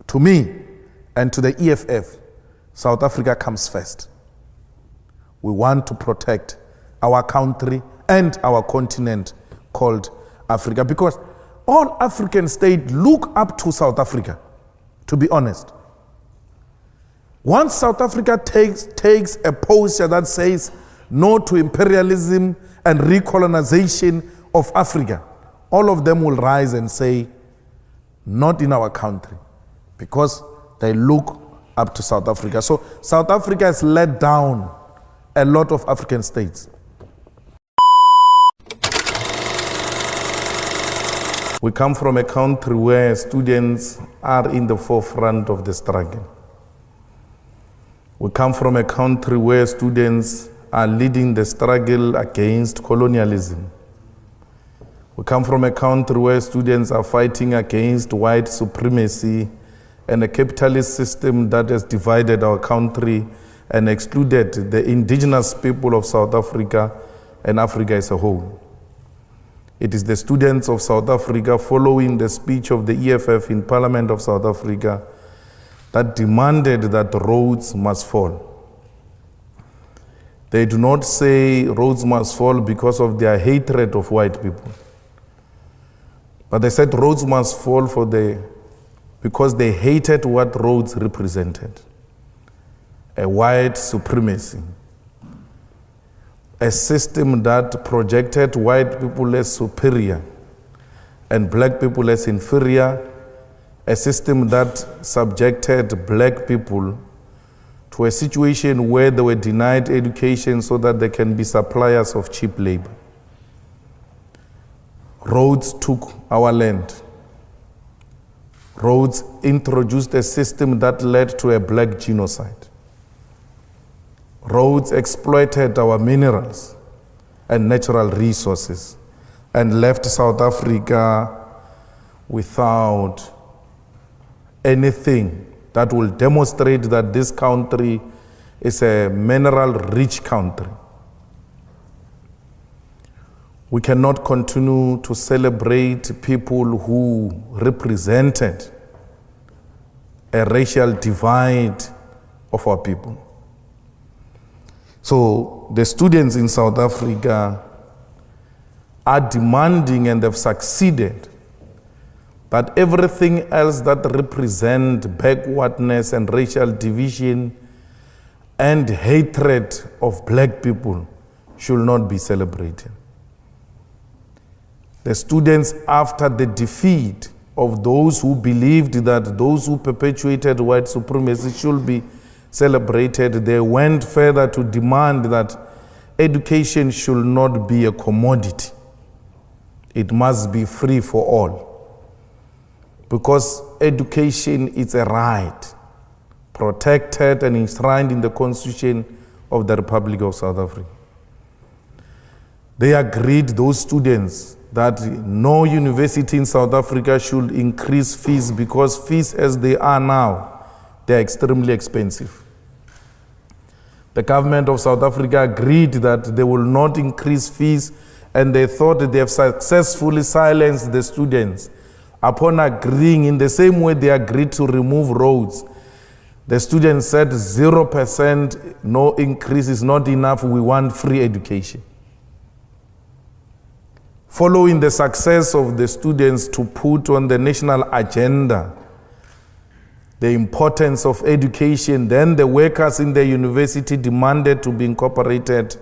To me and to the EFF, South Africa comes first. We want to protect our country and our continent called Africa, because all African states look up to South Africa, to be honest. Once South Africa takes a posture that says no to imperialism and recolonization of Africa, all of them will rise and say, not in our country, because they look up to South Africa. So South Africa has let down a lot of African states. We come from a country where students are in the forefront of the struggle. We come from a country where students are leading the struggle against colonialism. We come from a country where students are fighting against white supremacy and a capitalist system that has divided our country and excluded the indigenous people of South Africa and Africa as a whole. It is the students of South Africa, following the speech of the EFF in Parliament of South Africa, that demanded that Rhodes must fall. They do not say Rhodes must fall because of their hatred of white people, but they said Rhodes must fall because they hated what Rhodes represented: a white supremacy, a system that projected white people as superior and black people as inferior, a system that subjected black people to a situation where they were denied education so that they can be suppliers of cheap labor. Rhodes took our land. Rhodes introduced a system that led to a black genocide. Rhodes exploited our minerals and natural resources and left South Africa without anything that will demonstrate that this country is a mineral-rich country. We cannot continue to celebrate people who represented a racial divide of our people. So the students in South Africa are demanding, and they've succeeded, that everything else that represents backwardness and racial division and hatred of black people should not be celebrated. The students, after the defeat of those who believed that those who perpetuated white supremacy should be celebrated, they went further to demand that education should not be a commodity. It must be free for all, because education is a right protected and enshrined in the Constitution of the Republic of South Africa. They agreed, those students, that no university in South Africa should increase fees, because fees as they are now, they're extremely expensive. The government of South Africa agreed that they will not increase fees, and they thought that they have successfully silenced the students. Upon agreeing, in the same way they agreed to remove Rhodes, the students said 0%, no increase is not enough, we want free education. Following the success of the students to put on the national agenda the importance of education, then the workers in the university demanded to be incorporated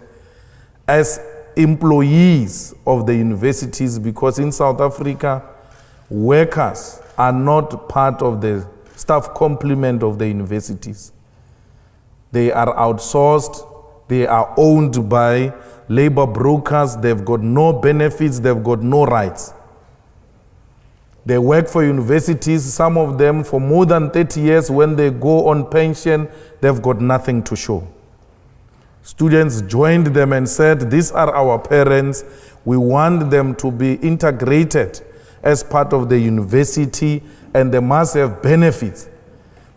as employees of the universities, because in South Africa, workers are not part of the staff complement of the universities. They are outsourced, they are owned by labor brokers, they've got no benefits, they've got no rights. They work for universities, some of them for more than 30 years. When they go on pension, they've got nothing to show. Students joined them and said, these are our parents, we want them to be integrated as part of the university, and they must have benefits.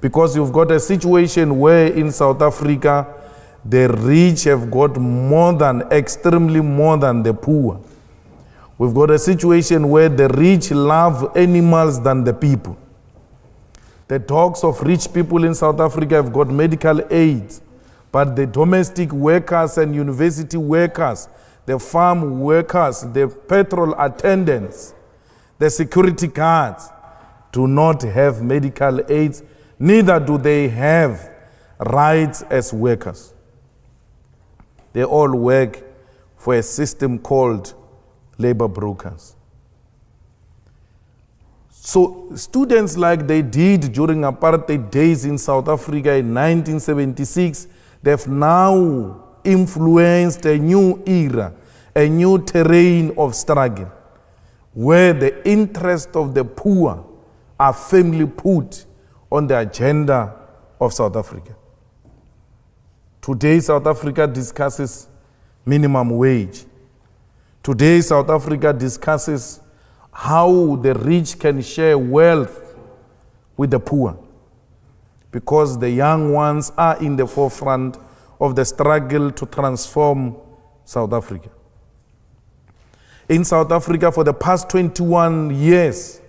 Because you've got a situation where in South Africa, the rich have got extremely more than the poor. We've got a situation where the rich love animals than the people. The dogs of rich people in South Africa have got medical aids, but the domestic workers and university workers, the farm workers, the petrol attendants, the security guards do not have medical aids, neither do they have rights as workers. They all work for a system called labor brokers. So students, like they did during apartheid days in South Africa in 1976, they've now influenced a new era, a new terrain of struggle, where the interests of the poor are firmly put on the agenda of South Africa. Today, South Africa discusses minimum wage. Today, South Africa discusses how the rich can share wealth with the poor, because the young ones are in the forefront of the struggle to transform South Africa. In South Africa, for the past 21 years,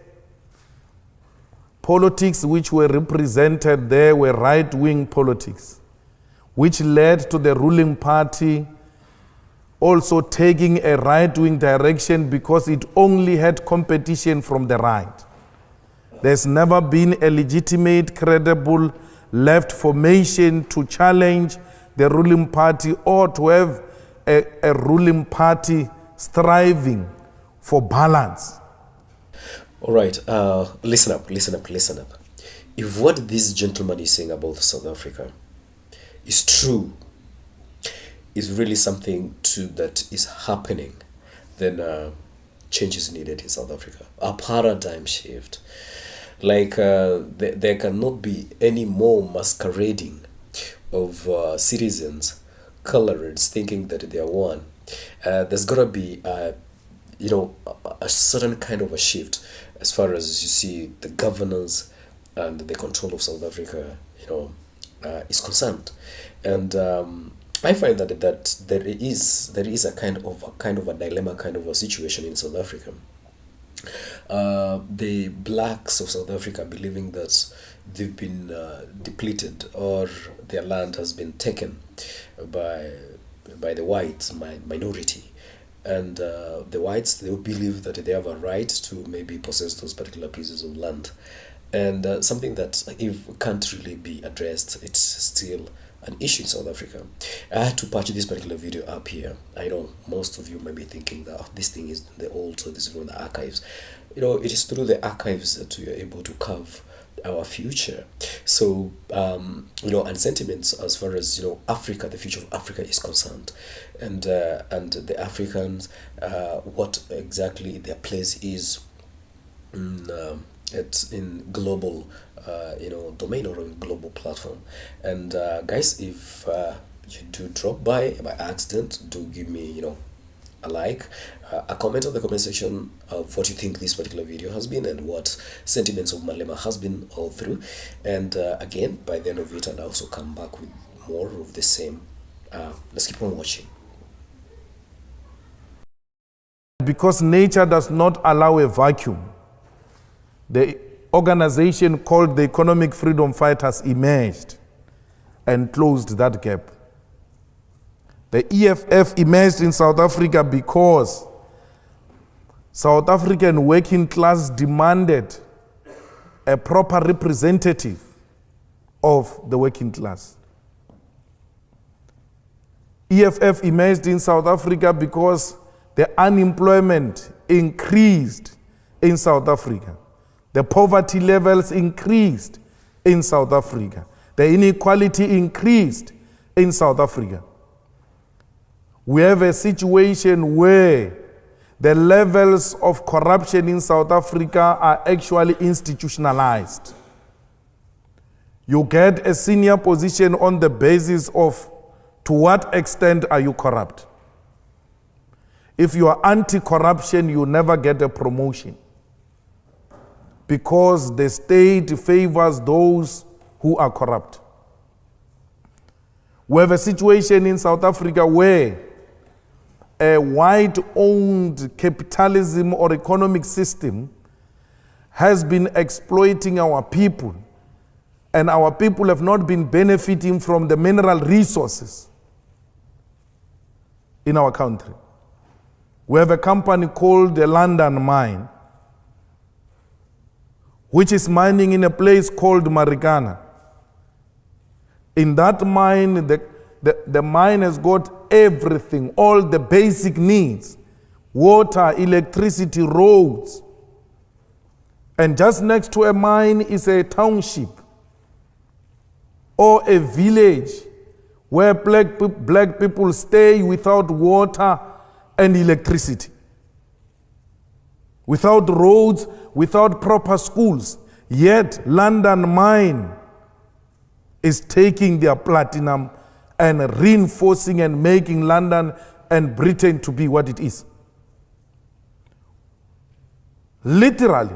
politics which were represented there were right-wing politics, which led to the ruling party also taking a right-wing direction because it only had competition from the right. There's never been a legitimate, credible left formation to challenge the ruling party or to have a ruling party striving for balance. All right, listen up. If what this gentleman is saying about South Africa is true, is really something that is happening, then change is needed in South Africa. A paradigm shift. Like there cannot be any more masquerading of citizens, coloreds, thinking that they are one. There's got to be a certain kind of a shift as far as you see the governance and the control of South Africa, is concerned. And I find that there is a kind of a dilemma, kind of a situation in South Africa. The blacks of South Africa believing that they've been depleted or their land has been taken by the whites minority, and the whites, they believe that they have a right to maybe possess those particular pieces of land, and something that if can't really be addressed, it's still an issue in South Africa. I had to patch this particular video up here. I know most of you may be thinking that this thing is the old, so this is from the archives. It is through the archives that we are able to carve our future. So, and sentiments as far as Africa, the future of Africa is concerned, and the Africans, what exactly their place is in global domain or a global platform. And guys, if you do drop by accident, do give me a like, a comment on the comment section of what you think this particular video has been and what sentiments of Malema has been all through. And again, by the end of it, I'll also come back with more of the same. Let's keep on watching. Because nature does not allow a vacuum, the organization called the Economic Freedom Fighters emerged and closed that gap. The EFF emerged in South Africa because South African working class demanded a proper representative of the working class. EFF emerged in South Africa because the unemployment increased in South Africa. The poverty levels increased in South Africa. The inequality increased in South Africa. We have a situation where the levels of corruption in South Africa are actually institutionalized. You get a senior position on the basis of to what extent are you corrupt. If you are anti-corruption, you never get a promotion, because the state favors those who are corrupt. We have a situation in South Africa where a white-owned capitalism or economic system has been exploiting our people and our people have not been benefiting from the mineral resources in our country. We have a company called the London Mine, which is mining in a place called Marikana. In that mine, the mine has got everything, all the basic needs: water, electricity, roads. And just next to a mine is a township or a village where black people stay without water and electricity, without roads, without proper schools. Yet London Mine is taking their platinum and reinforcing and making London and Britain to be what it is. Literally,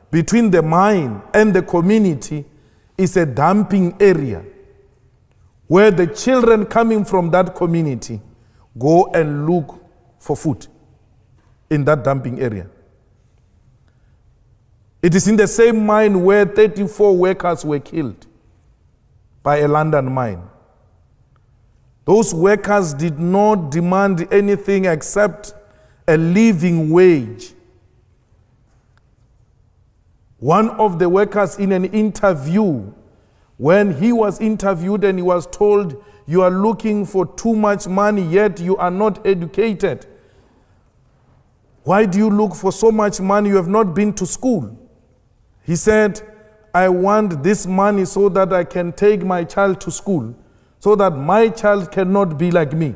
between the mine and the community is a dumping area where the children coming from that community go and look for food in that dumping area. It is in the same mine where 34 workers were killed by a London mine. Those workers did not demand anything except a living wage. One of the workers in an interview, when he was interviewed and he was told, "You are looking for too much money, yet you are not educated. Why do you look for so much money? You have not been to school." He said, "I want this money so that I can take my child to school, so that my child cannot be like me.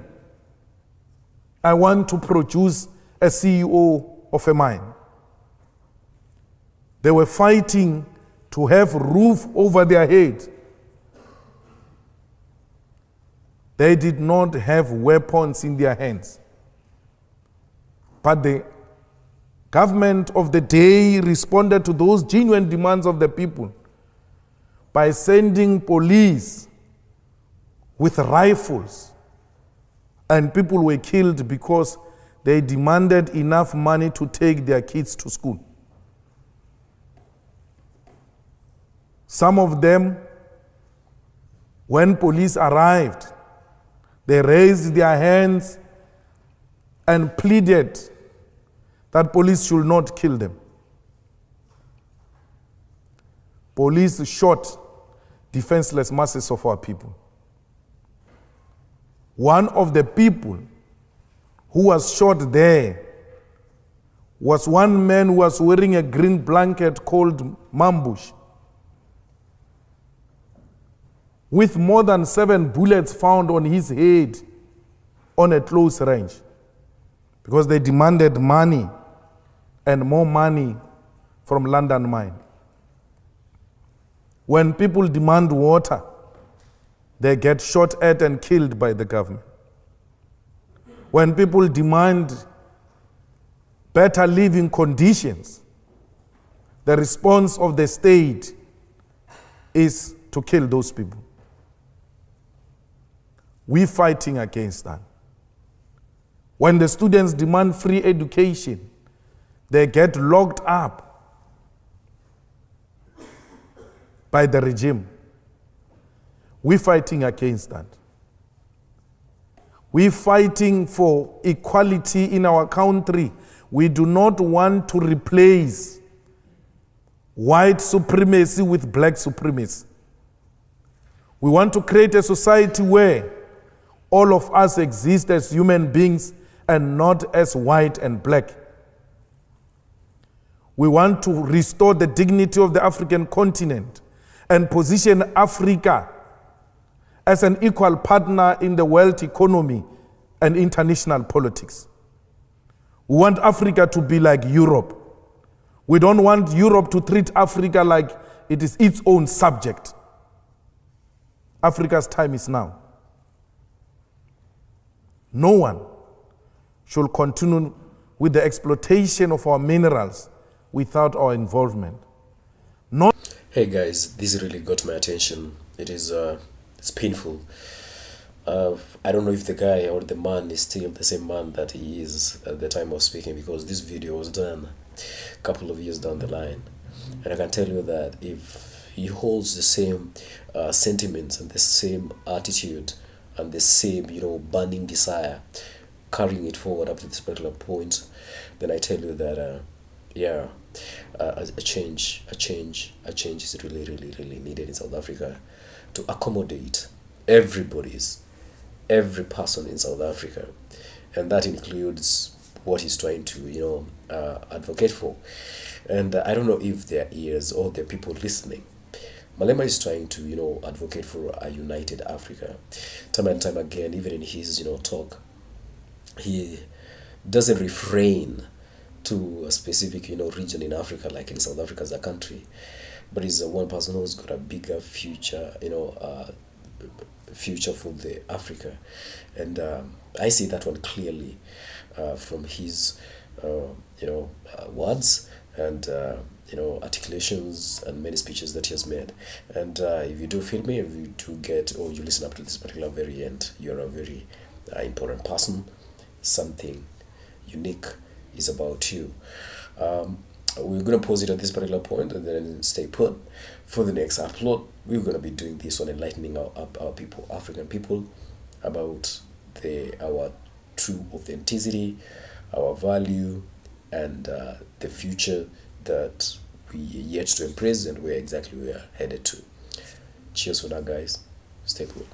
I want to produce a CEO of a mine." They were fighting to have roof over their head. They did not have weapons in their hands. But the government of the day responded to those genuine demands of the people by sending police with rifles, and people were killed because they demanded enough money to take their kids to school. Some of them, when police arrived, they raised their hands and pleaded that police should not kill them. Police shot defenseless masses of our people. One of the people who was shot there was one man who was wearing a green blanket called Mambush, with more than 7 bullets found on his head on a close range, because they demanded money and more money from London Mine. When people demand water, they get shot at and killed by the government. When people demand better living conditions, the response of the state is to kill those people. We're fighting against that. When the students demand free education, they get locked up by the regime. We're fighting against that. We're fighting for equality in our country. We do not want to replace white supremacy with black supremacy. We want to create a society where all of us exist as human beings and not as white and black. We want to restore the dignity of the African continent and position Africa as an equal partner in the world economy and international politics. We want Africa to be like Europe. We don't want Europe to treat Africa like it is its own subject. Africa's time is now. No one should continue with the exploitation of our minerals without our involvement. Hey guys, this really got my attention. It's painful. I don't know if the guy or the man is still the same man that he is at the time of speaking, because this video was done a couple of years down the line. And I can tell you that if he holds the same sentiments and the same attitude and the same, burning desire, carrying it forward up to this particular point, then I tell you that, yeah, a change is really, really, really needed in South Africa to accommodate every person in South Africa, and that includes what he's trying to, advocate for. And I don't know if there are ears or there are people listening. Malema is trying to, advocate for a united Africa. Time and time again, even in his, talk, he doesn't refrain to a specific, region in Africa, like in South Africa as a country, but he's one person who's got a bigger future, future for the Africa, and I see that one clearly from his, words and articulations and many speeches that he has made. And if you do feel me, if you do get or you listen up to this particular very end, you're a very important person. Something unique is about you. We're going to pause it at this particular point and then stay put for the next upload. We're going to be doing this on enlightening our people, African people, about our true authenticity, our value, and the future that we yet to embrace and where exactly we are headed to. Cheers for now, guys. Stay put.